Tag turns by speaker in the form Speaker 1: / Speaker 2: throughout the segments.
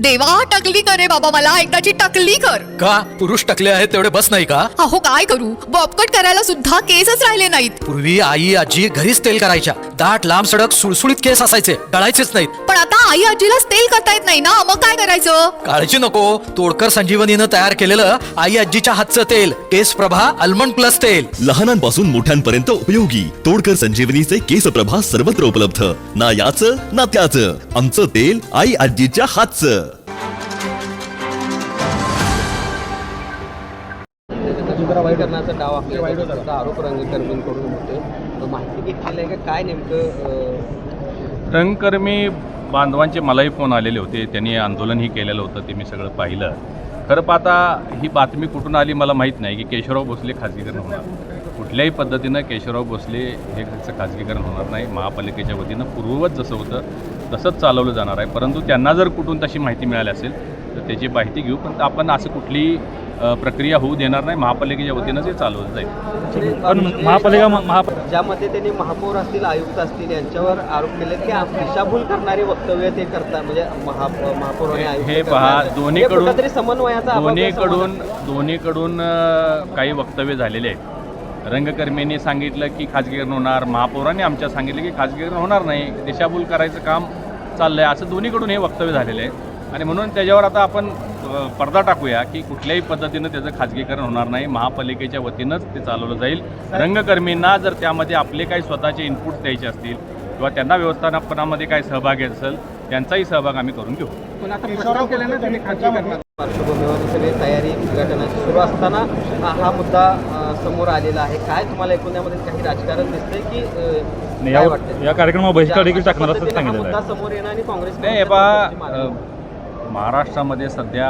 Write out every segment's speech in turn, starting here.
Speaker 1: देवा टकली करे बाबा, मला एकदाची टकली कर.
Speaker 2: का पुरुष टकले आहेत तेवढे बस नाही का?
Speaker 1: अहो काय करू, बॉबकट करायला सुद्धा केसच राहिले नाहीत.
Speaker 2: पूर्वी आई आजी घरीच तेल करायच्या. दाट लांब सडक सुळसुळीत केस असायचे, डळायचेच नाहीत.
Speaker 1: पण आता आई आजीलाच तेल करता येत नाही ना, मग काय करायचं?
Speaker 2: काळजी नको, तोडकर संजीवनीनं तयार केलेलं आई आजीच्या हातचं तेल केस प्रभा आल्मंड प्लस तेल.
Speaker 3: लहानांपासून मोठ्यांपर्यंत उपयोगी तोडकर संजीवनीचे केस प्रभा सर्वत्र उपलब्ध. ना याचं ना त्याचं, आमचं तेल आई आजीच्या हातचं.
Speaker 4: करण्याचा डाव आपल्या आरोप रंगकर्मींकडून होते. माहिती घेतलेली आहे का काय नेमकं?
Speaker 5: रंगकर्मी बांधवांचे मलाही फोन आलेले होते, त्यांनी आंदोलनही केलेलं होतं, ते मी सगळं पाहिलं. खरं पाहता ही बातमी कुठून आली मला माहीत नाही की केशवराव भोसले खाजगीकरण होणार. कुठल्याही पद्धतीनं केशवराव भोसले हे खाजगीकरण होणार नाही. महापालिकेच्या वतीनं पूर्ववत जसं होतं तसंच चालवलं जाणार आहे. परंतु त्यांना जर कुठून तशी माहिती मिळाली असेल तर त्याची माहिती घेऊ, पण आपण असं कुठलीही प्रक्रिया होऊ देणार नाही. महापालिकेच्या वतीनं ते चालवलं जाईल.
Speaker 6: पण महापालिका
Speaker 4: ज्यामध्ये त्यांनी महापौर असतील, आयुक्त असतील यांच्यावर आरोप केले की दिशाभूल करणारी वक्तव्य ते करतात, म्हणजे महापौर आणि आयुक्त
Speaker 5: हे पहा,
Speaker 4: कुठेतरी समन्वयाचा
Speaker 5: दोन्हीकडून काही वक्तव्य झालेले आहेत. रंगकर्मींनी सांगितलं की खाजगीकरण होणार, महापौरांनी आमच्या सांगितलं की खाजगीकरण होणार नाही, दिशाभूल करायचं काम चाललंय, असं दोन्हीकडून हे वक्तव्य झालेलं आहे. आणि म्हणून त्याच्यावर आता आपण पडदा टाकूया की कुठल्याही पद्धतीनं त्याचं खाजगीकरण होणार नाही. महापालिकेच्या वतीनंच ते चालवलं जाईल. रंगकर्मींना जर त्यामध्ये आपले काही स्वतःचे इनपुट द्यायचे असतील किंवा त्यांना व्यवस्थापनामध्ये काही सहभाग असेल त्यांचाही सहभाग आम्ही करून घेऊ.
Speaker 4: पण आता पार्श्वभूमीवर सगळी तयारी घटनाची सुरू असताना हा मुद्दा समोर आलेला आहे. काय तुम्हाला एकूण यामध्ये काही राजकारण दिसतंय की काय वाटतं?
Speaker 6: या कार्यक्रमात बहिष्कार देखील टाकणार असं सांगितलेलं आहे.
Speaker 4: मुद्दा समोर येणार आणि काँग्रेस
Speaker 5: नाही, हे पहा, महाराष्ट्रामध्ये सध्या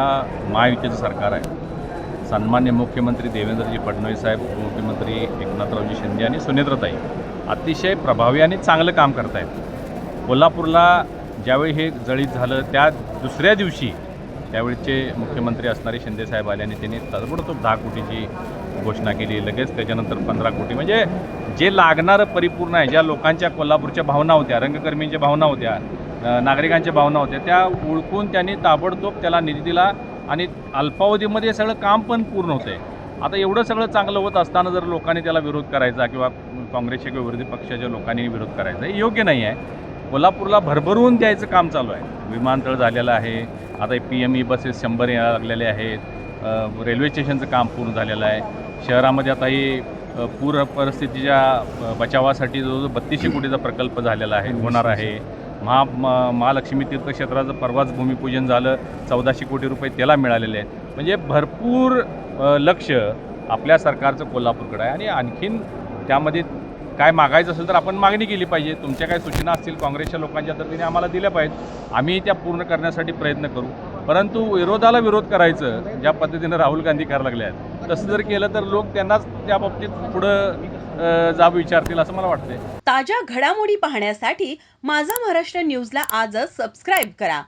Speaker 5: महायुतीचं सरकार आहे. सन्मान्य मुख्यमंत्री देवेंद्रजी फडणवीस साहेब, उपमुख्यमंत्री एकनाथरावजी शिंदे आणि सुनेत्रताई अतिशय प्रभावी आणि चांगलं काम करत आहेत. कोल्हापूरला ज्यावेळी हे जळीत झालं त्या दुसऱ्या दिवशी त्यावेळीचे मुख्यमंत्री असणारे शिंदेसाहेब आले आणि त्यांनी ताबडतोब 10 कोटीची घोषणा केली. लगेच त्याच्यानंतर 15 कोटी, म्हणजे जे लागणारं परिपूर्ण आहे. ज्या लोकांच्या कोल्हापूरच्या भावना होत्या, रंगकर्मींच्या भावना होत्या, नागरिकांच्या भावना होत्या, त्या ओळखून त्यांनी ताबडतोब त्याला निधी दिला आणि अल्पावधीमध्ये सगळं काम पण पूर्ण होतं आहे. आता एवढं सगळं चांगलं होत असताना जर लोकांनी त्याला विरोध करायचा किंवा काँग्रेसच्या किंवा विरोधी पक्षाच्या लोकांनी विरोध करायचा हे योग्य नाही आहे. कोल्हापूरला भरभरून द्यायचं काम चालू आहे. विमानतळ झालेलं आहे, आता PME बसेस 100 यायला लागलेले आहेत, रेल्वे स्टेशनचं काम पूर्ण झालेलं आहे. शहरामध्ये आता ही पूर परिस्थितीच्या बचावासाठी जो 3200 कोटीचा प्रकल्प झालेला आहे, होणार आहे. महालक्ष्मी तीर्थक्षेत्राचं परवाच भूमिपूजन झालं, 1400 कोटी रुपये त्याला मिळालेले आहेत. म्हणजे भरपूर लक्ष आपल्या सरकारचं कोल्हापूरकडे आहे. आणि आणखीन त्यामध्ये काय मागायचं असेल तर आपण मागणी केली पाहिजे. तुमच्या काय सूचना असतील काँग्रेसच्या लोकांच्या तर तिने आम्हाला दिल्या पाहिजेत, आम्ही त्या पूर्ण करण्यासाठी प्रयत्न करू. परंतु विरोधाला विरोध करायचं ज्या पद्धतीनं राहुल गांधी करायला लागले आहेत तसं जर केलं तर लोक त्यांनाच त्या बाबतीत पुढं जाब विचारतील असं मला वाटतंय.
Speaker 7: ताज्या घडामोडी पाहण्यासाठी माझा महाराष्ट्र न्यूजला आजच सबस्क्राईब करा.